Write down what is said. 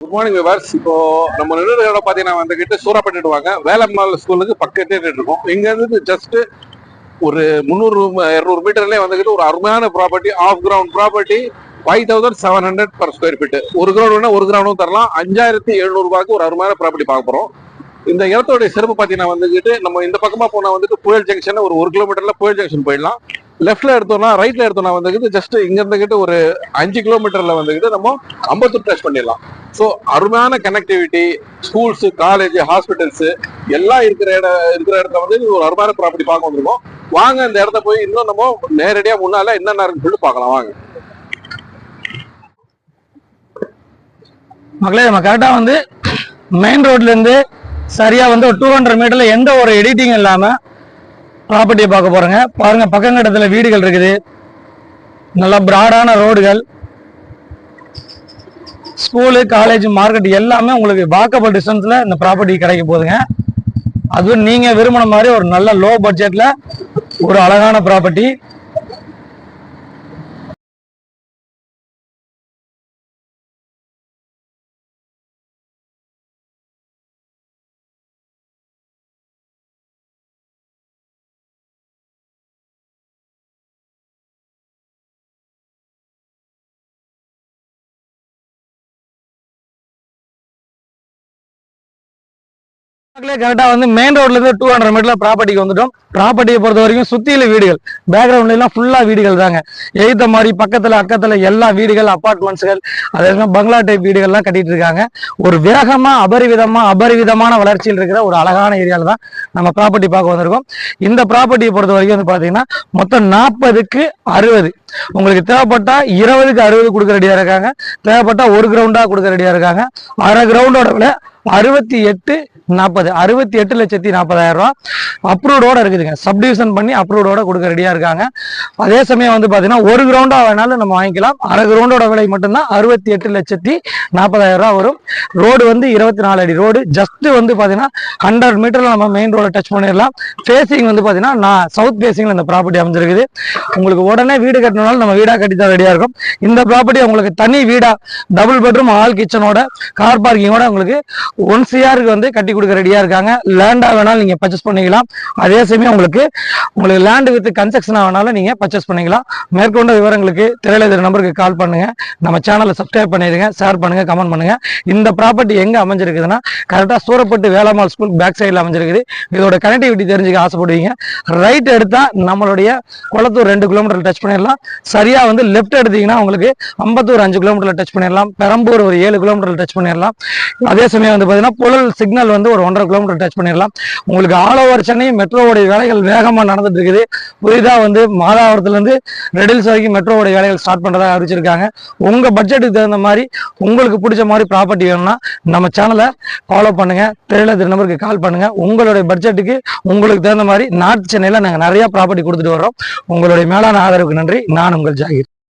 Good morning viewers. இப்போ நம்ம நிறுவனம் பார்த்தீங்கன்னா வந்துகிட்டு சூறாப்பட்டு வாங்க வேலம்மாள் ஸ்கூலுக்கு பக்கத்தே இருக்கும். இங்க இருந்து ஜஸ்ட் ஒரு 300-200 மீட்டர்லேயே வந்துகிட்டு ஒரு அருமையான property, half ground property, 5700 per square feet. ஒரு கிரவுண்ட் ஒரு கிரவுண்டும் தரலாம். 5700 ரூபாய்க்கு ஒரு அருமையான ப்ராப்பர்ட்டி பார்க்க போறோம். இந்த இடத்தோடைய சிறப்பு பார்த்தீங்கன்னா வந்துகிட்டு நம்ம இந்த பக்கமா போனா வந்துட்டு புயல் ஜங்ஷன் ஒரு கிலோமீட்டர்ல புயல் ஜங்ஷன் போயிடலாம். லெஃப்ட்ல எடுத்தோம்னா ரைட்ல எடுத்தோம்னா வந்துகிட்டு ஜஸ்ட் இங்க இருந்துகிட்டு ஒரு 5 கிலோமீட்டர்ல வந்துகிட்டு நம்ம அம்பத்தூர் டச் பண்ணிடலாம். ஸோ அருமையான கனெக்டிவிட்டி, ஸ்கூல்ஸ், காலேஜ், ஹாஸ்பிட்டல்ஸ் எல்லாம் இருக்கிற இடத்துல வந்து ஒரு அருமையான ப்ராப்பர்ட்டி பார்க்க வந்திருக்கோம். வாங்க இந்த இடத்த போய் இன்னும் நம்ம நேரடியா முன்னால என்னென்ன இருக்குன்னு சொல்லிட்டு பார்க்கலாம் வாங்க. மக்களே, நம்ம கரெக்டா வந்து மெயின் ரோட்ல இருந்து சரியா வந்து ஒரு 200 மீட்டர்ல எந்த ஒரு எடிட்டிங் இல்லாம ப்ராப்பர்ட்டியை பார்க்க போறோங்க. பாருங்க, பக்கங்கட்டத்துல வீடுகள் இருக்குது, நல்லா பிராடான ரோடுகள், ஸ்கூலு, காலேஜ், மார்க்கெட் எல்லாமே உங்களுக்கு வாக்கபிள் டிஸ்டன்ஸ்ல இந்த ப்ராப்பர்ட்டி கிடைக்க போகுதுங்க. அதுவும் நீங்க விரும்பின மாதிரி ஒரு நல்ல லோ பட்ஜெட்ல ஒரு அழகான ப்ராப்பர்ட்டி. கரெக்டா வந்து மெயின் ரோட்ல இருந்து 200 மீட்டர்ல ப்ராப்பர்ட்டிக்கு வந்துட்டோம். ப்ராப்பர்ட்டியை பொறுத்த வரைக்கும் சுத்தியில வீடுகள், பேக்ரவுண்ட்ல எல்லாம் ஃபுல்லா வீடுகள் தாங்க. எய்த மாதிரி பக்கத்துல அக்கத்துல எல்லா வீடுகள், அபார்ட்மெண்ட்ஸ்கள், அதே பங்களா டைப் வீடுகள்லாம் கட்டிட்டு இருக்காங்க. ஒரு வேகமா அபரிவிதமான வளர்ச்சியில் இருக்கிற ஒரு அழகான ஏரியால தான் நம்ம ப்ராப்பர்ட்டி பார்க்க வந்திருக்கோம். இந்த ப்ராப்பர்ட்டியை பொறுத்த வரைக்கும் வந்து பாத்தீங்கன்னா மொத்தம் 40க்கு 60. உங்களுக்கு தேவைப்பட்டா 20க்கு 60 கொடுக்க ரெடியா இருக்காங்க. தேவைப்பட்டா ஒரு கிரவுண்டா கொடுக்க ரெடியா இருக்காங்க. அரை கிரவுண்டோட விலை 68,40, 68,40,000 ரூபாய் அப்ரூவோட இருக்குதுங்க. சப்டிவிஷன் பண்ணி அப்ரூவோட கொடுக்க ரெடியா இருக்காங்க. அதே சமயம் வந்து பாத்தீங்கன்னா ஒரு கிரவுண்டா வேணாலும் நம்ம வாங்கிக்கலாம். அரை கிரவுண்டோட விலை மட்டும்தான் 68,40,000 ரூபாய் வரும். ரோடு வந்து 24 அடி ரோடு. ஜஸ்ட் வந்து பாத்தீங்கன்னா 100 மீட்டர்ல நம்ம மெயின் ரோட டச் பண்ணிடலாம். ஃபேசிங் வந்து பாத்தீங்கன்னா சவுத் ஃபேசிங்ல இந்த ப்ராப்பர்ட்டி அமைஞ்சிருக்குது. உங்களுக்கு உடனே வீடு கட்டணும்னாலும் நம்ம வீடா கட்டி தான் ரெடியா இருக்கும். இந்த ப்ராப்பர்ட்டி உங்களுக்கு தனி வீடா, டபுள் பெட்ரூம், ஹால் கிச்சனோட, கார் பார்க்கிங்கோட உங்களுக்கு 1 CR வந்து கட்டி கொடுக்க ரெடியா இருக்காங்க. லேண்டா வேணாலும் நீங்க பர்ச்சேஸ் பண்ணிக்கலாம். அதே சமயம் உங்களுக்கு லேண்ட் வித் கன்ஸ்ட்ரக்ஷனா வேணாலும் நீங்க பர்ச்சேஸ் பண்ணிக்கலாம். மேற்கொண்ட விவரங்களுக்கு திரையில நம்பருக்கு கால் பண்ணுங்க. நம்ம சேனலை சப்ஸ்கிரைப் பண்ணிடுங்க, ஷேர் பண்ணுங்க, கமெண்ட் பண்ணுங்க. இந்த ப்ராப்பர்ட்டி எங்க அமைஞ்சிருக்குதுன்னா கரெக்டா சூரப்பட்டு வேலம்மாள் ஸ்கூல் பேக் சைட்ல அமைஞ்சிருக்குது. இதோட கனெக்டிவிட்டி தெரிஞ்சுக்க ஆசைப்படுவீங்க. ரைட் எடுத்தா நம்மளுடைய குளத்தூர் 2 கிலோமீட்டர் டச் பண்ணிடலாம். சரியா வந்து லெஃப்ட் எடுத்தீங்கன்னா உங்களுக்கு அம்பத்தூர் 5 கிலோமீட்டர்ல டச் பண்ணிடலாம். பெரம்பூர் ஒரு 7 கிலோமீட்டர்ல டச் பண்ணிடலாம். அதே சமயம் வந்து பாத்தீங்கன்னா புழல் சிக்னல் வந்து ஒரு 1.5 கிலோமீட்டர் டச் பண்ணிடலாம். உங்களுக்கு ஆல் ஓவர் சென்னை மெட்ரோவுடைய வேலைகள் வேகமா நடந்துட்டு இருக்குது. புதிதா வந்து மாதாவரத்துல இருந்து ரெடில்ஸ் வரைக்கும் மெட்ரோவுடைய வேலைகள் ஸ்டார்ட் பண்றதா அறிவிச்சிருக்காங்க. உங்க பட்ஜெட்டுக்கு தகுந்த மாதிரி, உங்களுக்கு பிடிச்ச மாதிரி ப்ராப்பர்ட்டி வேணும்னா நம்ம சேனலை ஃபாலோ பண்ணுங்க. திரையில நம்பருக்கு கால் பண்ணுங்க. உங்களுடைய பட்ஜெட்டுக்கு உங்களுக்கு தகுந்த மாதிரி நார்த் சென்னையில நாங்கள் நிறைய ப்ராப்பர்ட்டி கொடுத்துட்டு வர்றோம். உங்களுடைய மேலான ஆதரவுக்கு நன்றி. நான் உங்கள் ஜாகிர்.